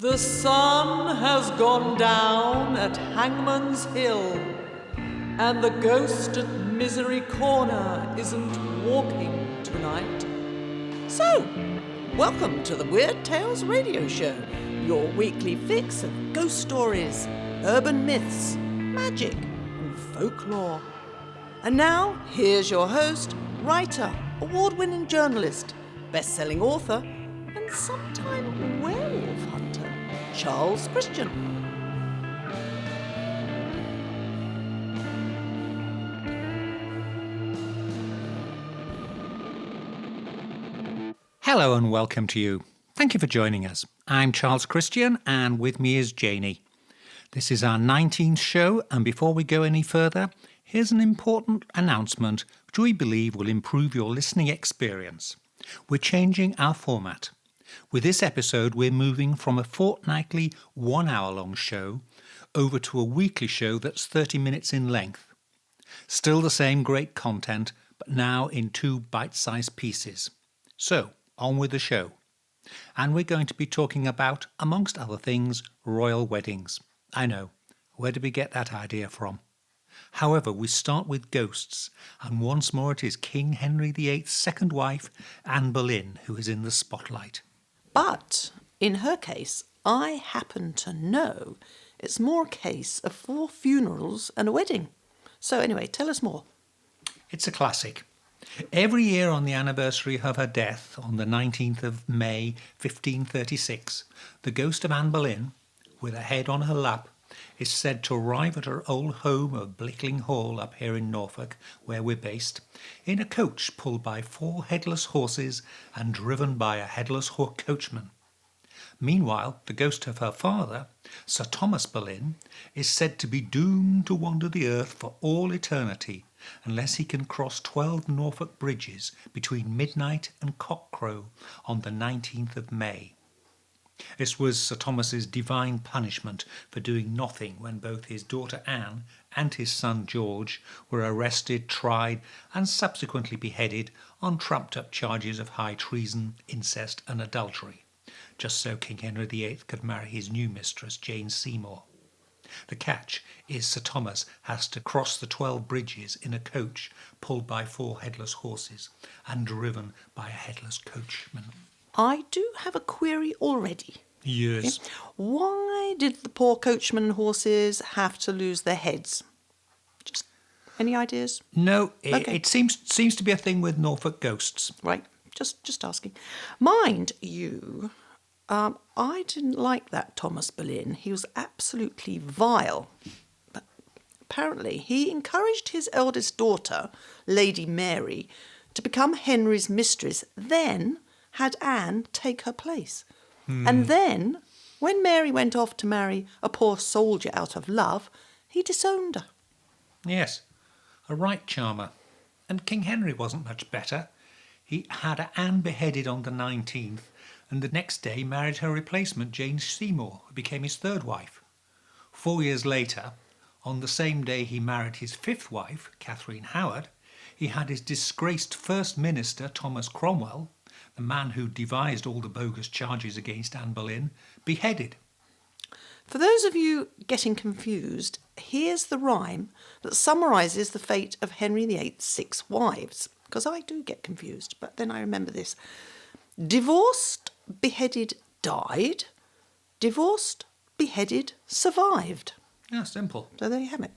The sun has gone down at Hangman's Hill, and the ghost at Misery Corner isn't walking tonight. So, welcome to the Weird Tales radio show, your weekly fix of ghost stories, urban myths, magic, and folklore. And now, here's your host, writer, award-winning journalist, best-selling author, and sometime werewolf hunter, Charles Christian. Hello and welcome to you. Thank you for joining us. I'm Charles Christian and with me is Janie. This is our 19th show, and before we go any further, here's an important announcement which we believe will improve your listening experience. We're changing our format. With this episode, we're moving from a fortnightly 1 hour long show over to a weekly show that's 30 minutes in length. Still the same great content, but now in 2 bite-sized pieces. So, on with the show. And we're going to be talking about, amongst other things, royal weddings. I know, where did we get that idea from? However, we start with ghosts, and once more it is King Henry VIII's second wife, Anne Boleyn, who is in the spotlight. But, in her case, I happen to know it's more a case of 4 funerals and a wedding. So anyway, tell us more. It's a classic. Every year on the anniversary of her death, on the 19th of May 1536, the ghost of Anne Boleyn, with her head on her lap, is said to arrive at her old home of Blickling Hall up here in Norfolk, where we're based, in a coach pulled by 4 headless horses and driven by a headless coachman. Meanwhile, the ghost of her father, Sir Thomas Boleyn, is said to be doomed to wander the earth for all eternity, unless he can cross 12 Norfolk bridges between midnight and cockcrow on the 19th of May. This was Sir Thomas's divine punishment for doing nothing when both his daughter Anne and his son George were arrested, tried and subsequently beheaded on trumped-up charges of high treason, incest and adultery, just so King Henry VIII could marry his new mistress, Jane Seymour. The catch is Sir Thomas has to cross the 12 bridges in a coach pulled by 4 headless horses and driven by a headless coachman. I do have a query already. Yes. Okay. Why did the poor coachman and horses have to lose their heads? Just any ideas? No, Okay. it seems to be a thing with Norfolk ghosts. Right, just asking. Mind you, I didn't like that Thomas Boleyn. He was absolutely vile. But apparently he encouraged his eldest daughter, Lady Mary, to become Henry's mistress, then had Anne take her place. And then, when Mary went off to marry a poor soldier out of love, he disowned her. Yes, a right charmer. And King Henry wasn't much better. He had Anne beheaded on the 19th, and the next day married her replacement, Jane Seymour, who became his 3rd wife. 4 years later, on the same day he married his 5th wife, Catherine Howard, he had his disgraced First Minister, Thomas Cromwell, the man who devised all the bogus charges against Anne Boleyn, beheaded. For those of you getting confused, here's the rhyme that summarises the fate of Henry VIII's 6 wives, because I do get confused, but then I remember this. Divorced, beheaded, died. Divorced, beheaded, survived. Yeah, simple. So there you have it.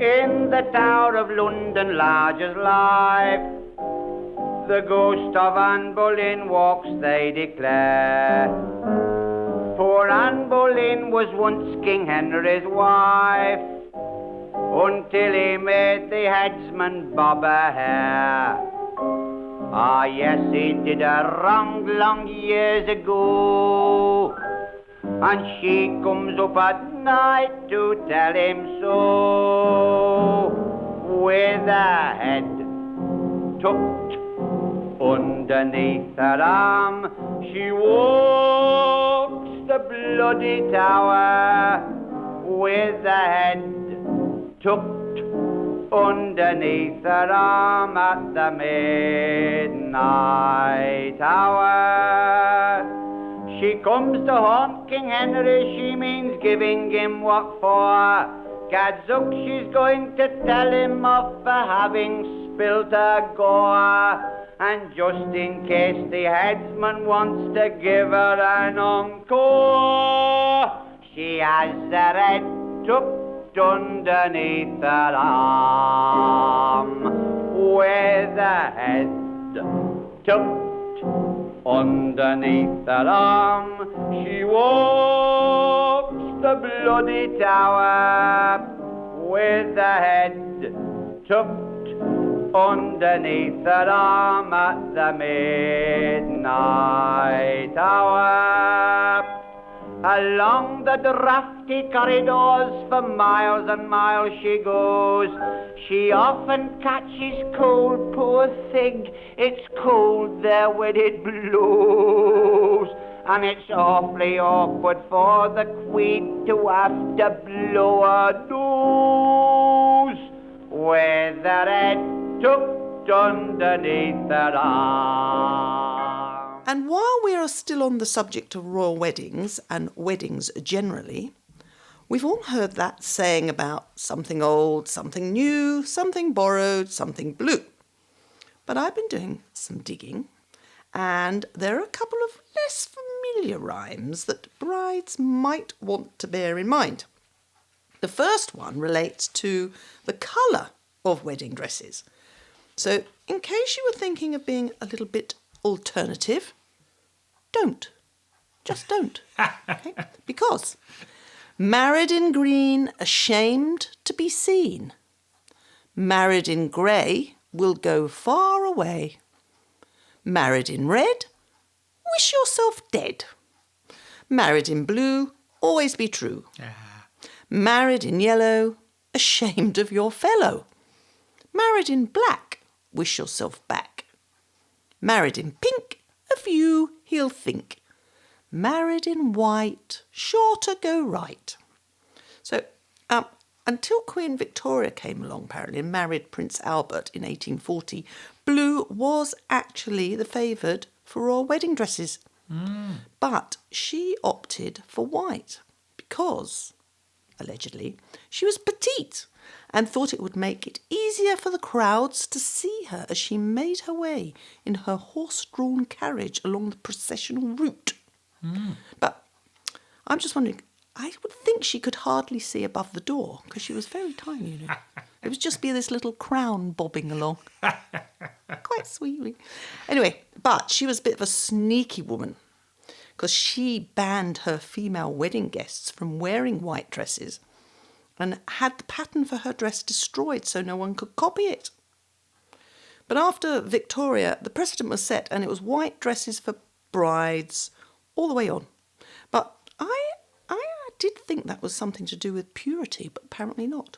In the Tower of London, large as life, the ghost of Anne Boleyn walks, they declare. For Anne Boleyn was once King Henry's wife, until he made the headsman bob her hair. Ah, yes, he did her wrong long years ago, and she comes up at night to tell him so. With her head tucked underneath her arm, she walks the bloody tower with her head tucked underneath her arm at the midnight hour. She comes to haunt King Henry, she means giving him what for. Gadzook, she's going to tell him off for having spilt her gore. And just in case the headsman wants to give her an encore, she has her head tucked underneath her arm. With her head tucked underneath her arm, she walks the bloody tower. With her head tucked underneath her arm at the midnight hour. Along the drafty corridors for miles and miles she goes. She often catches cold, poor thing. It's cold there when it blows. And it's awfully awkward for the Queen to have to blow her nose with her head tucked underneath her arm. And while we are still on the subject of royal weddings and weddings generally, we've all heard that saying about something old, something new, something borrowed, something blue. But I've been doing some digging, and there are a couple of less familiar rhymes that brides might want to bear in mind. The first one relates to the colour of wedding dresses. So, in case you were thinking of being a little bit alternative, don't. Just don't. Okay? Because married in green, ashamed to be seen. Married in grey will go far away. Married in red, wish yourself dead. Married in blue, always be true. Married in yellow, ashamed of your fellow. Married in black, wish yourself back. Married in pink, of you he'll think. Married in white, sure to go right. So, until Queen Victoria came along, apparently, and married Prince Albert in 1840, blue was actually the favoured for royal wedding dresses. But she opted for white because, allegedly, she was petite and thought it would make it easier for the crowds to see her as she made her way in her horse-drawn carriage along the processional route. But I'm just wondering, I would think she could hardly see above the door because she was very tiny, you know. It would just be this little crown bobbing along. Quite sweetly. Anyway, but she was a bit of a sneaky woman because she banned her female wedding guests from wearing white dresses and had the pattern for her dress destroyed so no one could copy it. But after Victoria, the precedent was set and it was white dresses for brides all the way on. But I did think that was something to do with purity, but apparently not.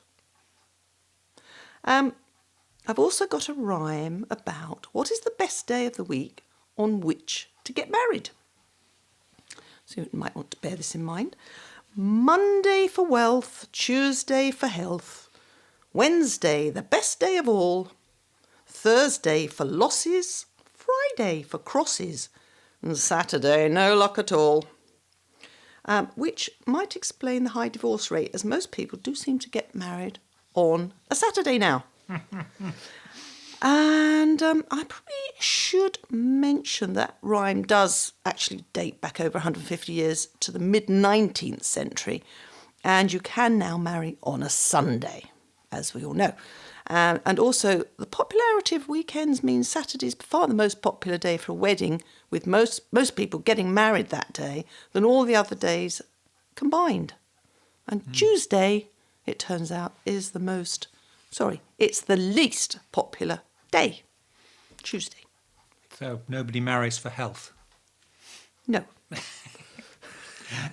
I've also got a rhyme about what is the best day of the week on which to get married. So you might want to bear this in mind. Monday for wealth, Tuesday for health, Wednesday the best day of all, Thursday for losses, Friday for crosses, and Saturday no luck at all. Which might explain the high divorce rate, as most people do seem to get married on a Saturday now. And I probably should mention that rhyme does actually date back over 150 years to the mid-19th century. And you can now marry on a Sunday, as we all know. And also, the popularity of weekends means Saturday is by far the most popular day for a wedding, with most people getting married that day than all the other days combined. And Tuesday, it turns out, is it's the least popular day. Tuesday. So nobody marries for health. No.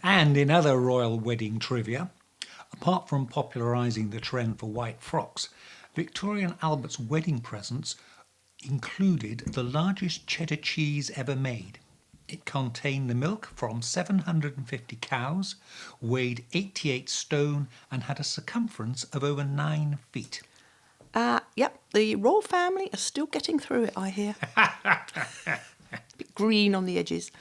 And in other royal wedding trivia, apart from popularising the trend for white frocks, Victoria and Albert's wedding presents included the largest cheddar cheese ever made. It contained the milk from 750 cows, weighed 88 stone, and had a circumference of over 9 feet. Yep, the royal family are still getting through it, I hear. Bit green on the edges.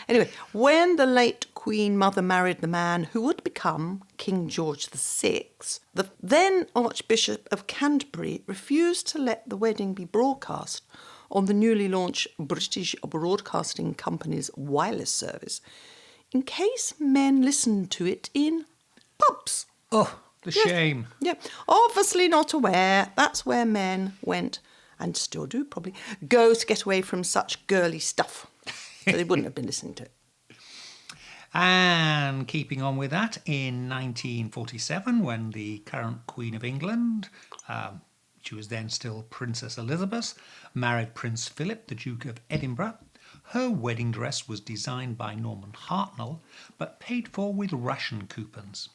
Anyway, when the late Queen Mother married the man who would become King George VI, the then Archbishop of Canterbury refused to let the wedding be broadcast on the newly launched British Broadcasting Company's wireless service in case men listened to it in pubs. Oh, the shame. Yeah, obviously not aware that's where men went, and still do probably, go to get away from such girly stuff. So they wouldn't have been listening to it. And keeping on with that, in 1947, when the current Queen of England, she was then still Princess Elizabeth, married Prince Philip, the Duke of Edinburgh, her wedding dress was designed by Norman Hartnell, but paid for with ration coupons.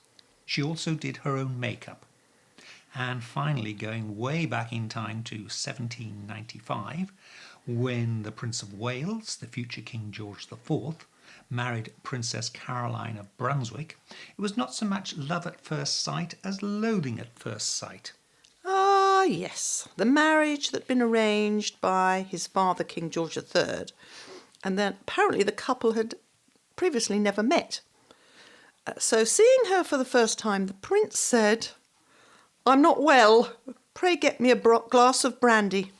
She also did her own makeup. And finally, going way back in time to 1795, when the Prince of Wales, the future King George IV, married Princess Caroline of Brunswick, it was not so much love at first sight as loathing at first sight. Ah, yes, the marriage that'd been arranged by his father, King George III, and then apparently the couple had previously never met. So seeing her for the first time, the prince said, "I'm not well. Pray get me a glass of brandy."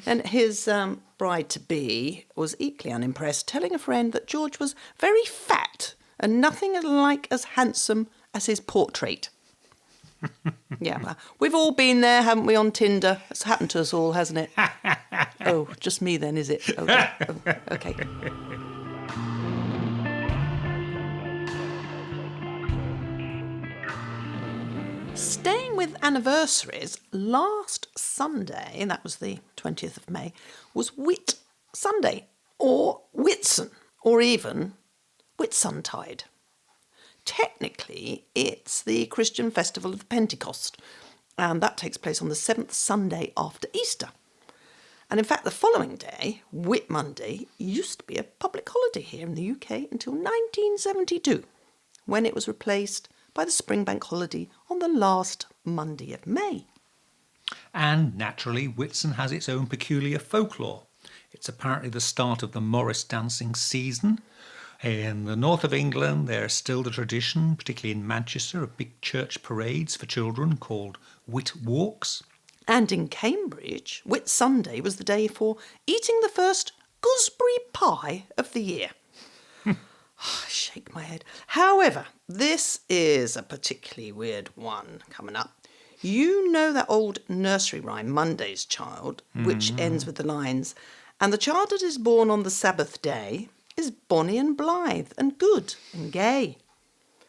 And his bride-to-be was equally unimpressed, telling a friend that George was very fat and nothing like as handsome as his portrait. Yeah, well, we've all been there, haven't we, on Tinder? It's happened to us all, hasn't it? Oh, just me then, is it? Okay. Oh, okay. Staying with anniversaries, last Sunday, and that was the 20th of May, was Whit Sunday, or Whitsun, or even Whitsuntide. Technically, it's the Christian festival of Pentecost, and that takes place on the 7th Sunday after Easter. And in fact, the following day, Whit Monday, used to be a public holiday here in the UK until 1972, when it was replaced by the spring bank holiday on the last Monday of May. And naturally, Whitsun has its own peculiar folklore. It's apparently the start of the Morris dancing season. In the north of England, there's still the tradition, particularly in Manchester, of big church parades for children called Whit Walks. And in Cambridge, Whit Sunday was the day for eating the first gooseberry pie of the year. I shake my head. However, this is a particularly weird one coming up. You know that old nursery rhyme, Monday's Child, which ends with the lines, "And the child that is born on the Sabbath day is bonny and blithe and good and gay."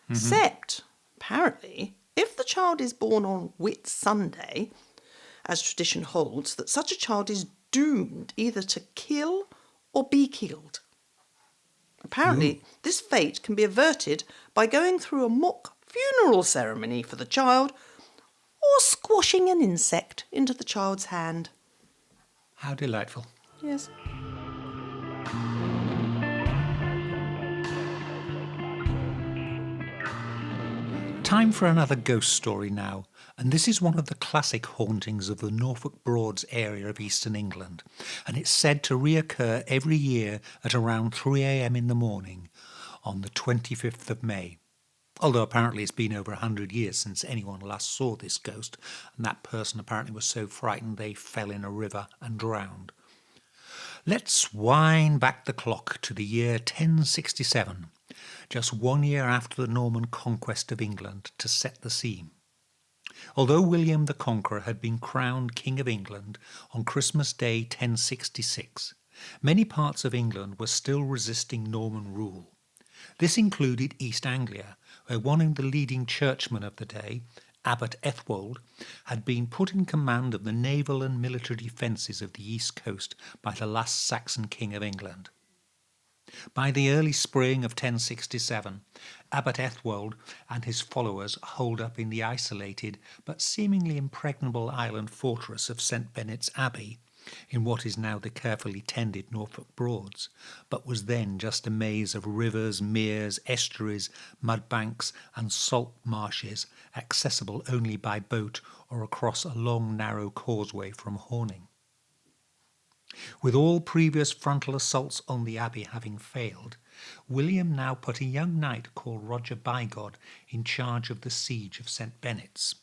Except, apparently, if the child is born on Whit Sunday, as tradition holds, that such a child is doomed either to kill or be killed. Apparently, this fate can be averted by going through a mock funeral ceremony for the child or squashing an insect into the child's hand. How delightful. Yes. Time for another ghost story now, and this is one of the classic hauntings of the Norfolk Broads area of eastern England, and it's said to reoccur every year at around 3 a.m. in the morning on the 25th of May. Although apparently it's been over 100 years since anyone last saw this ghost, and that person apparently was so frightened they fell in a river and drowned. Let's wind back the clock to the year 1067, just 1 year after the Norman conquest of England, to set the scene. Although William the Conqueror had been crowned King of England on Christmas Day 1066, many parts of England were still resisting Norman rule. This included East Anglia, where one of the leading churchmen of the day, Abbot Ethwold, had been put in command of the naval and military defences of the east coast by the last Saxon King of England. By the early spring of 1067, Abbot Ethwold and his followers holed up in the isolated but seemingly impregnable island fortress of St. Benet's Abbey, in what is now the carefully tended Norfolk Broads, but was then just a maze of rivers, meres, estuaries, mudbanks and salt marshes, accessible only by boat or across a long narrow causeway from Horning. With all previous frontal assaults on the Abbey having failed, William now put a young knight called Roger Bigod in charge of the siege of St. Benet's.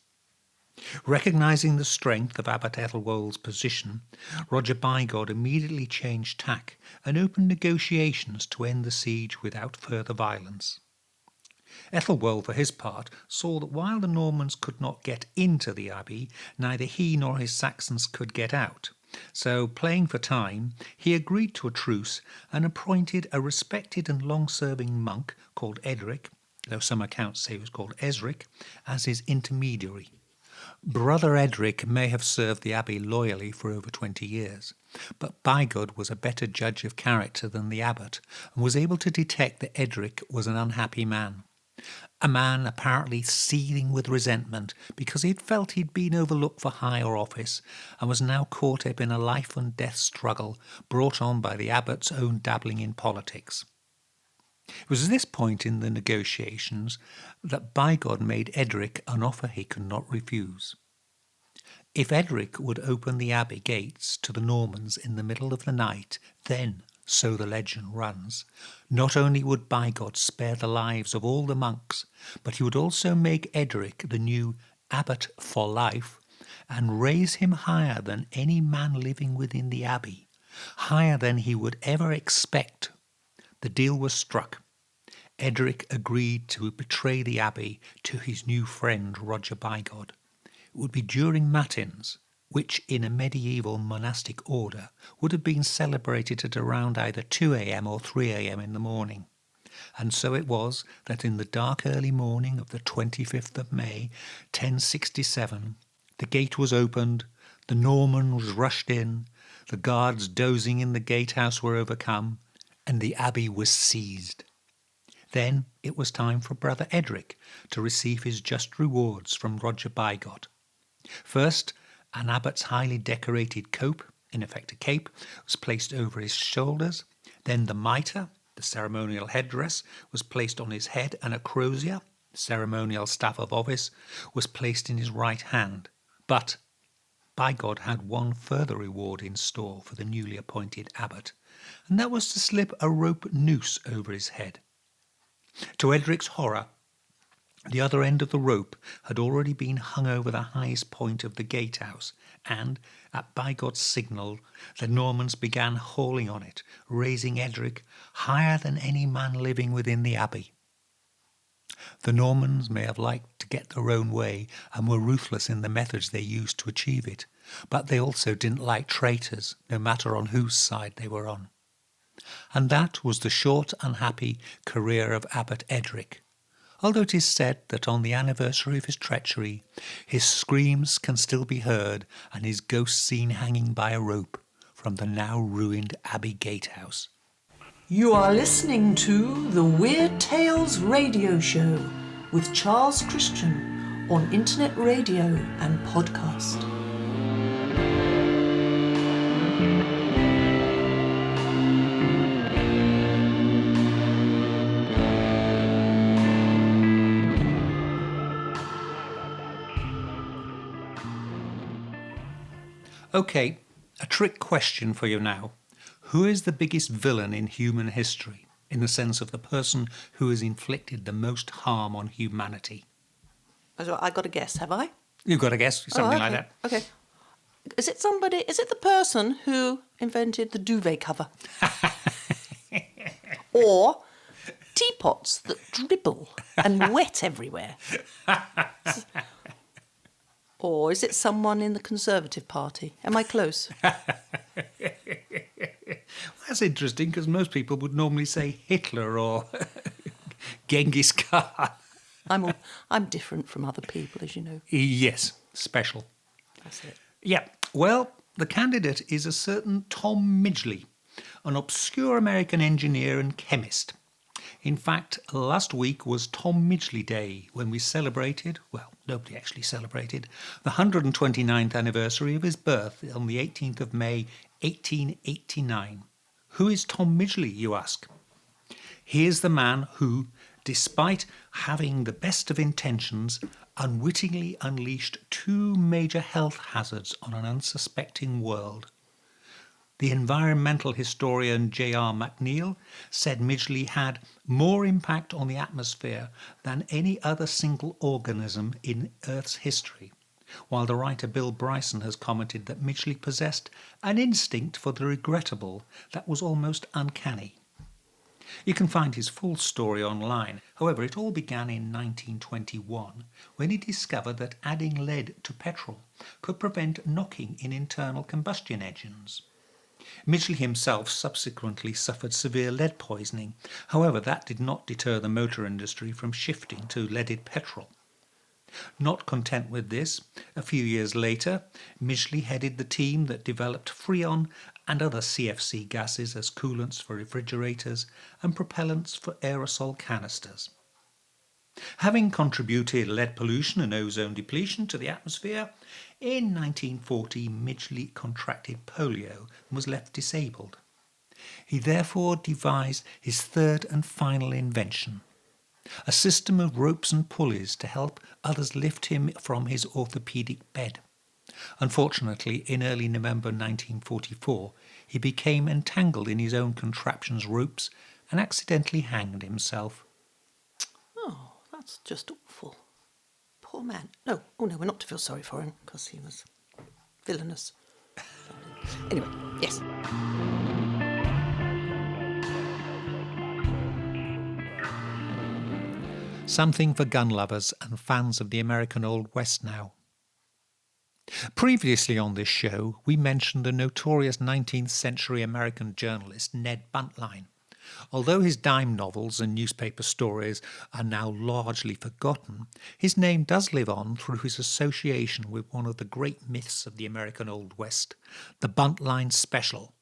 Recognising the strength of Abbot Ethelwold's position, Roger Bigod immediately changed tack and opened negotiations to end the siege without further violence. Ethelwold, for his part, saw that while the Normans could not get into the abbey, neither he nor his Saxons could get out. So, playing for time, he agreed to a truce and appointed a respected and long-serving monk called Edric, though some accounts say he was called Esric, as his intermediary. Brother Edric may have served the abbey loyally for over 20 years, but Bigod was a better judge of character than the abbot and was able to detect that Edric was an unhappy man. A man apparently seething with resentment because he had felt he'd been overlooked for higher office and was now caught up in a life and death struggle brought on by the abbot's own dabbling in politics. It was at this point in the negotiations that Bigod made Edric an offer he could not refuse. If Edric would open the abbey gates to the Normans in the middle of the night, then, so the legend runs, not only would Bigod spare the lives of all the monks, but he would also make Edric the new abbot for life and raise him higher than any man living within the abbey, higher than he would ever expect. The deal was struck. Edric agreed to betray the abbey to his new friend Roger Bigod. It would be during matins, which in a medieval monastic order would have been celebrated at around either 2 a.m. or 3 a.m. in the morning. And so it was that in the dark early morning of the 25th of May, 1067, the gate was opened, the Normans rushed in, the guards dozing in the gatehouse were overcome, and the abbey was seized. Then it was time for Brother Edric to receive his just rewards from Roger Bigod. First, an abbot's highly decorated cope, in effect a cape, was placed over his shoulders. Then the mitre, the ceremonial headdress, was placed on his head, and a crozier, the ceremonial staff of office, was placed in his right hand. But Bigod had one further reward in store for the newly appointed abbot, and that was to slip a rope noose over his head. To Edric's horror, the other end of the rope had already been hung over the highest point of the gatehouse, and, at Bigod's signal, the Normans began hauling on it, raising Edric higher than any man living within the abbey. The Normans may have liked to get their own way and were ruthless in the methods they used to achieve it, but they also didn't like traitors, no matter on whose side they were on. And that was the short and happy career of Abbot Edric, although it is said that on the anniversary of his treachery, his screams can still be heard and his ghost seen hanging by a rope from the now ruined Abbey Gatehouse. You are listening to the Weird Tales Radio Show with Charles Christian on internet radio and podcast. Okay, a trick question for you now. Who is the biggest villain in human history, in the sense of the person who has inflicted the most harm on humanity? So I got to guess, have I? You've got to guess, something okay. like that. Okay. Is it the person who invented the duvet cover? Or teapots that dribble and wet everywhere? Or is it someone in the Conservative Party? Am I close? That's interesting, because most people would normally say Hitler or Genghis Khan. I'm different from other people, as you know. Yes, special. That's it. Yeah, well, the candidate is a certain Tom Midgley, an obscure American engineer and chemist. In fact, last week was Tom Midgley Day, when we celebrated, well, nobody actually celebrated, the 129th anniversary of his birth on the 18th of May 1889. Who is Tom Midgley, you ask? He is the man who, despite having the best of intentions, unwittingly unleashed two major health hazards on an unsuspecting world. The environmental historian J.R. McNeill said Midgley had more impact on the atmosphere than any other single organism in Earth's history, while the writer Bill Bryson has commented that Midgley possessed an instinct for the regrettable that was almost uncanny. You can find his full story online. However, it all began in 1921 when he discovered that adding lead to petrol could prevent knocking in internal combustion engines. Midgley himself subsequently suffered severe lead poisoning. However, that did not deter the motor industry from shifting to leaded petrol. Not content with this, a few years later, Midgley headed the team that developed Freon and other CFC gases as coolants for refrigerators and propellants for aerosol canisters. Having contributed lead pollution and ozone depletion to the atmosphere, in 1940 Midgley contracted polio and was left disabled. He therefore devised his third and final invention, a system of ropes and pulleys to help others lift him from his orthopaedic bed. Unfortunately, in early November 1944, he became entangled in his own contraption's ropes and accidentally hanged himself. Oh, that's just awful. Poor man. No, we're not to feel sorry for him, because he was villainous. Anyway, yes. Something for gun lovers and fans of the American Old West now. Previously on this show, we mentioned the notorious 19th century American journalist Ned Buntline. Although his dime novels and newspaper stories are now largely forgotten, his name does live on through his association with one of the great myths of the American Old West, the Buntline Special,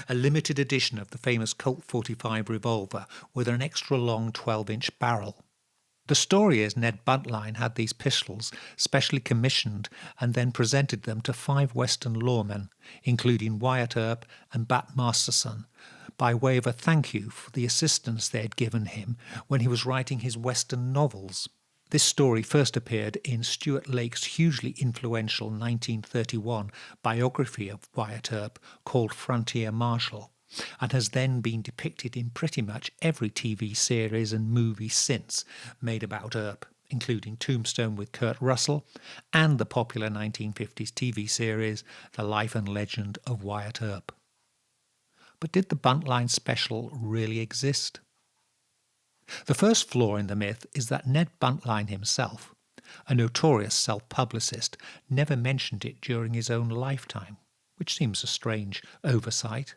a limited edition of the famous Colt 45 revolver with an extra long 12-inch barrel. The story is Ned Buntline had these pistols specially commissioned and then presented them to 5 Western lawmen, including Wyatt Earp and Bat Masterson, by way of a thank you for the assistance they had given him when he was writing his Western novels. This story first appeared in Stuart Lake's hugely influential 1931 biography of Wyatt Earp called Frontier Marshal, and has then been depicted in pretty much every TV series and movie since made about Earp, including Tombstone with Kurt Russell and the popular 1950s TV series The Life and Legend of Wyatt Earp. But did the Buntline Special really exist? The first flaw in the myth is that Ned Buntline himself, a notorious self-publicist, never mentioned it during his own lifetime, which seems a strange oversight.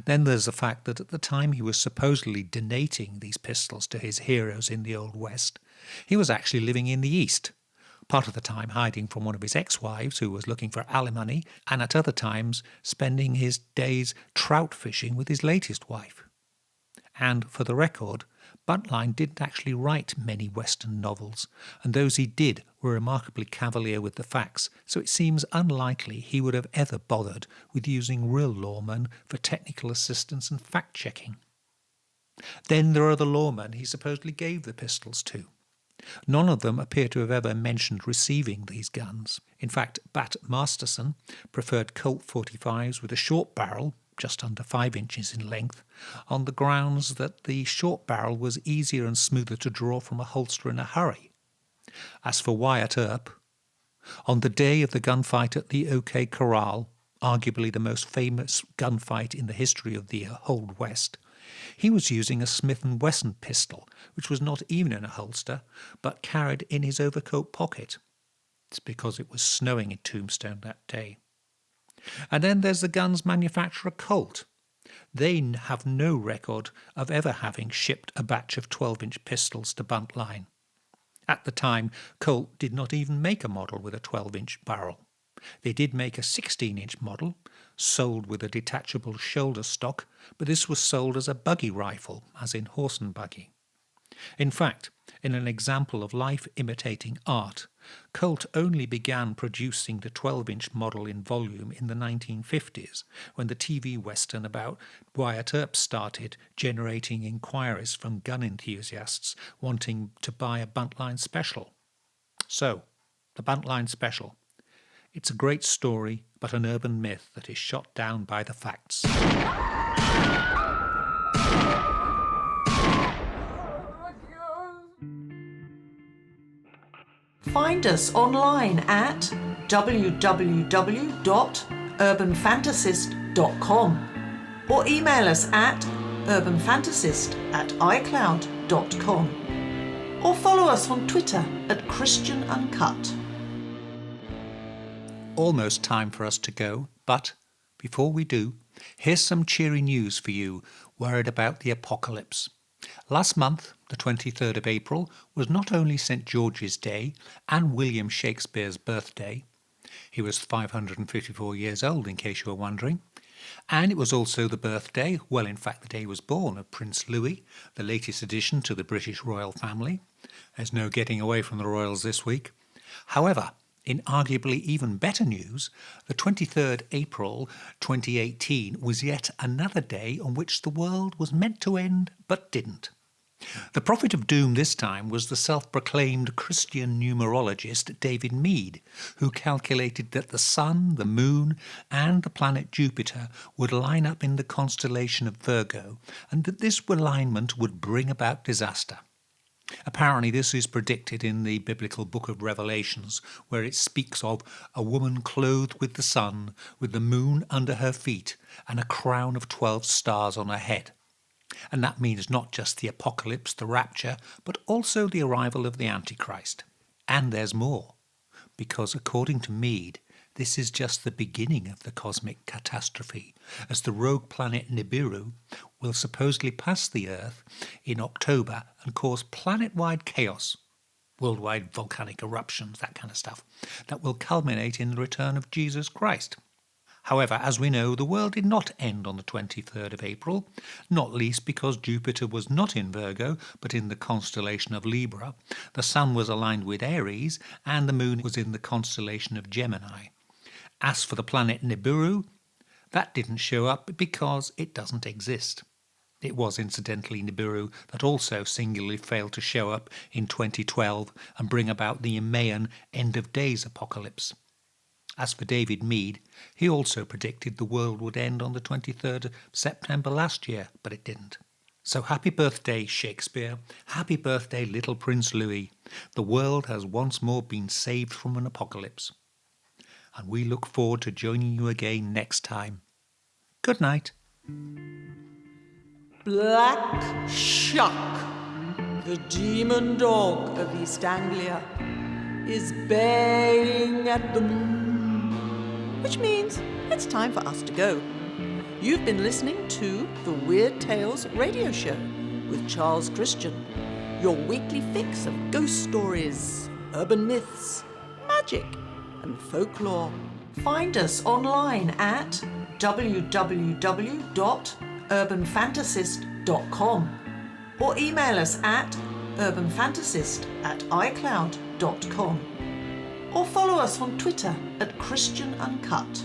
Then there's the fact that at the time he was supposedly donating these pistols to his heroes in the Old West, he was actually living in the East, part of the time hiding from one of his ex-wives who was looking for alimony, and at other times spending his days trout fishing with his latest wife. And, for the record, Buntline didn't actually write many Western novels, and those he did were remarkably cavalier with the facts, so it seems unlikely he would have ever bothered with using real lawmen for technical assistance and fact-checking. Then there are the lawmen he supposedly gave the pistols to. None of them appear to have ever mentioned receiving these guns. In fact, Bat Masterson preferred Colt 45s with a short barrel, just under 5 inches in length, on the grounds that the short barrel was easier and smoother to draw from a holster in a hurry. As for Wyatt Earp, on the day of the gunfight at the OK Corral, arguably the most famous gunfight in the history of the Old West, he was using a Smith & Wesson pistol, which was not even in a holster, but carried in his overcoat pocket. It's because it was snowing in Tombstone that day. And then there's the gun's manufacturer Colt. They have no record of ever having shipped a batch of 12-inch pistols to Buntline. At the time, Colt did not even make a model with a 12-inch barrel. They did make a 16-inch model, sold with a detachable shoulder stock, but this was sold as a buggy rifle, as in horse and buggy. In fact, in an example of life imitating art, Colt only began producing the 12-inch model in volume in the 1950s, when the TV western about Wyatt Earp started generating inquiries from gun enthusiasts wanting to buy a Buntline Special. So, the Buntline Special. It's a great story, but an urban myth that is shot down by the facts. Find us online at www.urbanfantasist.com or email us at urbanfantasist@icloud.com or follow us on Twitter at Christian Uncut. Almost time for us to go, but before we do, here's some cheery news for you worried about the apocalypse. Last month, the 23rd of April, was not only St. George's Day and William Shakespeare's birthday. He was 554 years old, in case you were wondering. And it was also the birthday, well, in fact, the day he was born, of Prince Louis, the latest addition to the British royal family. There's no getting away from the royals this week. However, in arguably even better news, the 23rd April 2018 was yet another day on which the world was meant to end but didn't. The prophet of doom this time was the self-proclaimed Christian numerologist David Meade, who calculated that the sun, the moon and the planet Jupiter would line up in the constellation of Virgo, and that this alignment would bring about disaster. Apparently this is predicted in the biblical book of Revelations, where it speaks of a woman clothed with the sun, with the moon under her feet, and a crown of 12 stars on her head. And that means not just the apocalypse, the rapture, but also the arrival of the Antichrist. And there's more, because according to Meade, this is just the beginning of the cosmic catastrophe, as the rogue planet Nibiru will supposedly pass the Earth in October and cause planet-wide chaos, worldwide volcanic eruptions, that kind of stuff, that will culminate in the return of Jesus Christ. However, as we know, the world did not end on the 23rd of April, not least because Jupiter was not in Virgo, but in the constellation of Libra, the Sun was aligned with Aries, and the Moon was in the constellation of Gemini. As for the planet Nibiru, that didn't show up because it doesn't exist. It was incidentally Nibiru that also singularly failed to show up in 2012 and bring about the Mayan end of days apocalypse. As for David Meade, he also predicted the world would end on the 23rd of September last year, but it didn't. So happy birthday, Shakespeare. Happy birthday, little Prince Louis. The world has once more been saved from an apocalypse. And we look forward to joining you again next time. Good night. Black Shuck, the demon dog of East Anglia, is baying at the moon, Which means it's time for us to go. You've been listening to the Weird Tales radio show with Charles Christian, your weekly fix of ghost stories, urban myths, magic and folklore. Find us online at www.urbanfantasist.com or email us at urbanfantasist@icloud.com or follow us on Twitter at Christian Uncut.